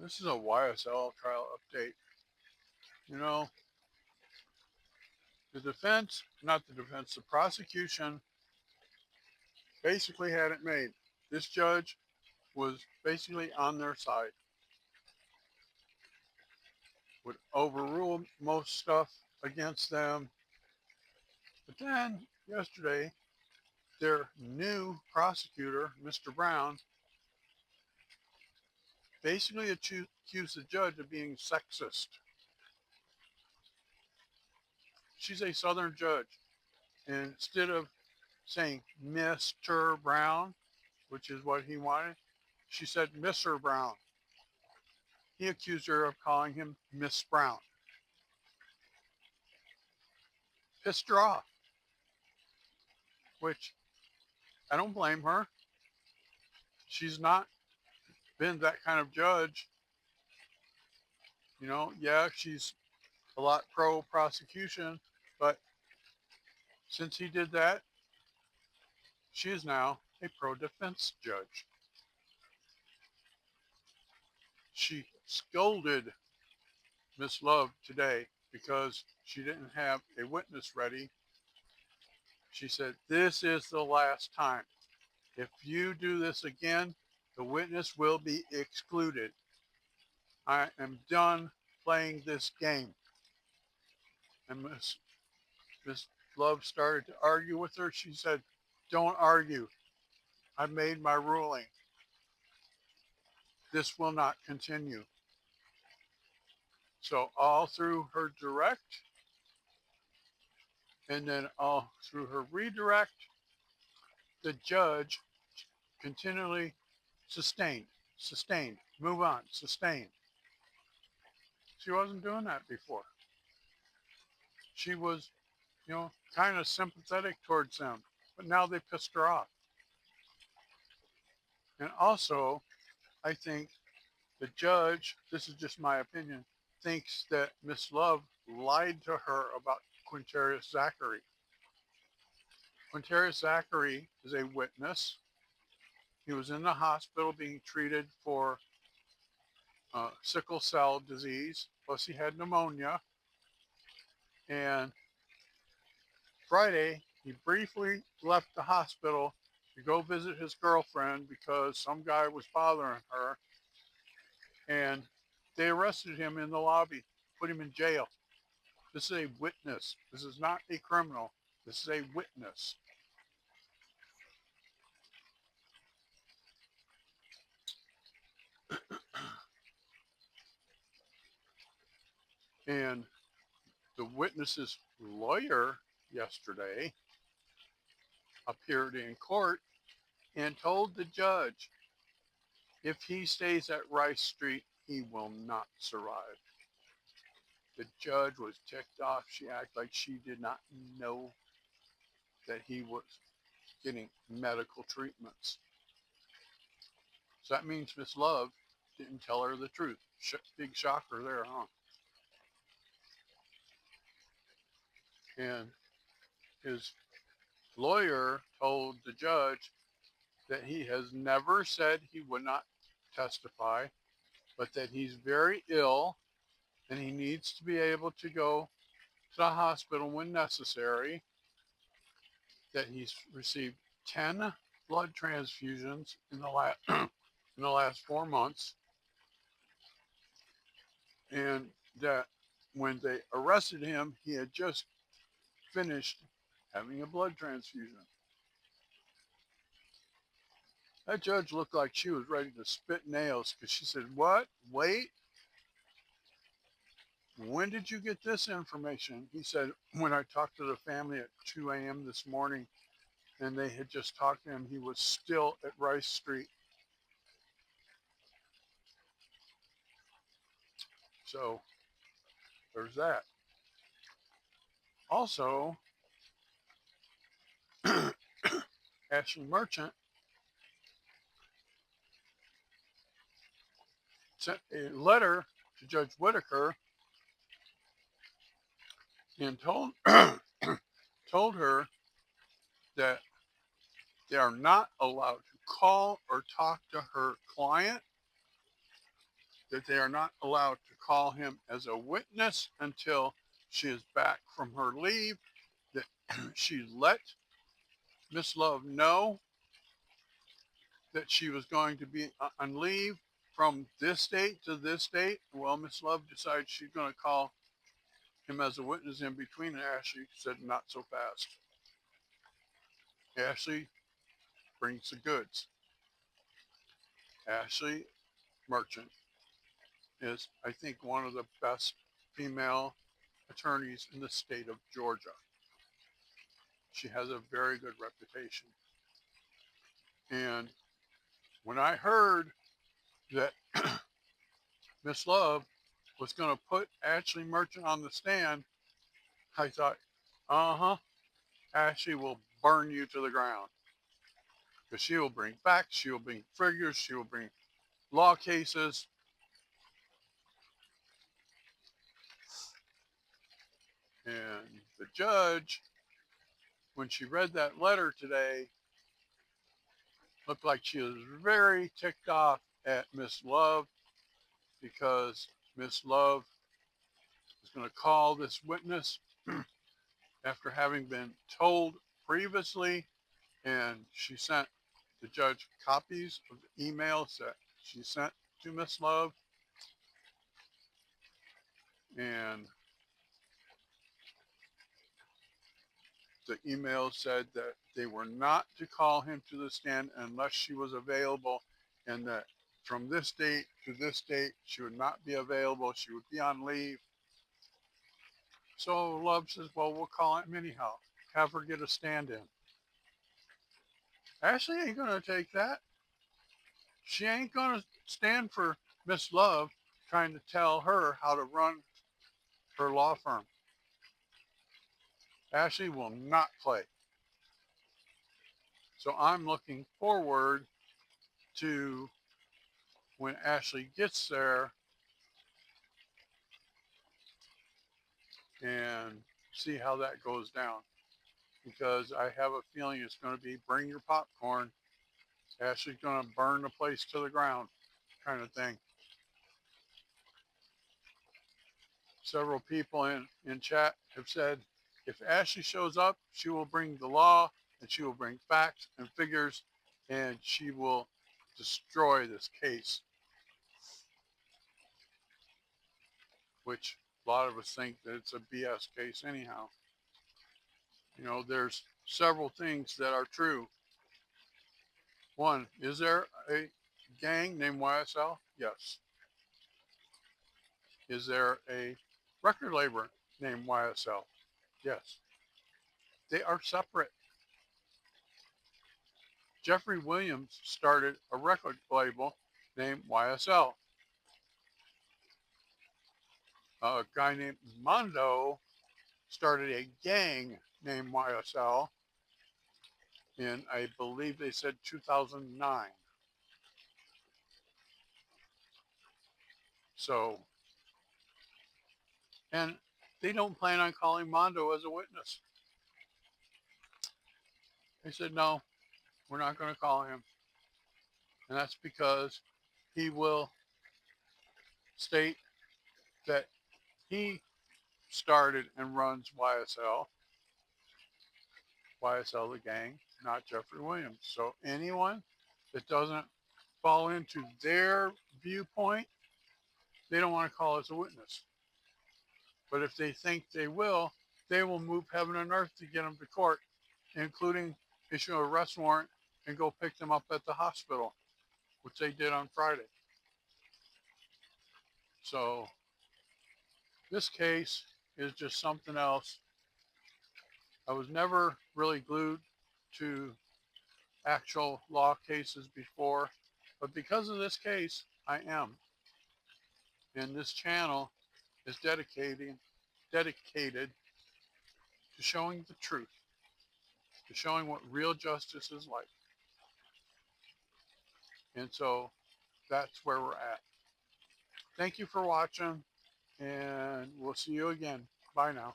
This is a YSL trial update. You know, the defense, not the defense, the prosecution basically had it made. This judge was basically on their side, would overrule most stuff against them. But then yesterday, their new prosecutor, Mr. Brown, basically accused the judge of being sexist. She's a Southern judge. And instead of saying Mr. Brown, which is what he wanted, she said Mr. Brown. He accused her of calling him Miss Brown. Pissed her off, which I don't blame her. She's not been that kind of judge. Yeah, she's a lot pro prosecution, but since he did that, she is now a pro defense judge. She scolded Miss Love today because she didn't have a witness ready. She said, "This is the last time. If you do this again, the witness will be excluded. I am done playing this game." And Miss Love started to argue with her. She said, "Don't argue. I've made my ruling. This will not continue." So all through her direct and then all through her redirect, the judge continually sustained, move on, sustained. She wasn't doing that before. She was, kind of sympathetic towards them, but now they pissed her off. And also, I think the judge, this is just my opinion, thinks that Miss Love lied to her about Quintarius Zachary. Quintarius Zachary is a witness. He was in the hospital being treated for sickle cell disease, plus he had pneumonia. And Friday, he briefly left the hospital to go visit his girlfriend because some guy was bothering her. And they arrested him in the lobby, put him in jail. This is a witness. This is not a criminal. This is a witness. And the witness's lawyer yesterday appeared in court and told the judge if he stays at Rice Street, he will not survive. The judge was ticked off. She acted like she did not know that he was getting medical treatments. So that means Miss Love didn't tell her the truth. Big shocker there, huh? And his lawyer told the judge that he has never said he would not testify, but that he's very ill and he needs to be able to go to the hospital when necessary, that he's received 10 blood transfusions in the last 4 months, and that when they arrested him, he had just finished having a blood transfusion. That judge looked like she was ready to spit nails because she said, "What? Wait, when did you get this information?" He said, "When I talked to the family at 2 a.m. this morning and they had just talked to him, he was still at Rice Street." So there's that. Also, Ashley Merchant sent a letter to Judge Whitaker and told her that they are not allowed to call or talk to her client that they are not allowed to call him as a witness until she is back from her leave, that she let Miss Love know that she was going to be on leave from this date to this date. Well, Miss Love decided she's going to call him as a witness in between, and Ashley said, not so fast. Ashley brings the goods. Ashley Merchant is, I think, one of the best female attorneys in the state of Georgia. She has a very good reputation. And when I heard that Miss Love was going to put Ashley Merchant on the stand, I thought, uh-huh, Ashley will burn you to the ground. Because she will bring facts, she will bring figures, she will bring law cases. And the judge, when she read that letter today, looked like she was very ticked off at Miss Love because Miss Love is going to call this witness after having been told previously, and she sent the judge copies of the emails that she sent to Miss Love, and the email said that they were not to call him to the stand unless she was available, and that from this date to this date she would not be available, she would be on leave. So Love says, well, we'll call him anyhow, have her get a stand-in. Ashley ain't going to take that. She ain't going to stand for Miss Love trying to tell her how to run her law firm. Ashley will not play. So I'm looking forward to when Ashley gets there and see how that goes down. Because I have a feeling it's going to be bring your popcorn. Ashley's going to burn the place to the ground kind of thing. Several people in chat have said if Ashley shows up, she will bring the law and she will bring facts and figures and she will destroy this case, which a lot of us think that it's a BS case anyhow. You know, there's several things that are true. One, is there a gang named YSL? Yes. Is there a record label named YSL? Yes. They are separate. Jeffrey Williams started a record label named YSL. A guy named Mondo started a gang named YSL in, I believe they said 2009. So, and they don't plan on calling Mondo as a witness. They said, no, we're not going to call him. And that's because he will state that he started and runs YSL the gang, not Jeffrey Williams. So anyone that doesn't fall into their viewpoint, they don't want to call as a witness. But if they think they will move heaven and earth to get them to court, including issue an arrest warrant and go pick them up at the hospital, which they did on Friday. So this case is just something else. I was never really glued to actual law cases before, but because of this case, I am. And this channel is dedicated to showing the truth, to showing what real justice is like. And so that's where we're at. Thank you for watching, and we'll see you again. Bye now.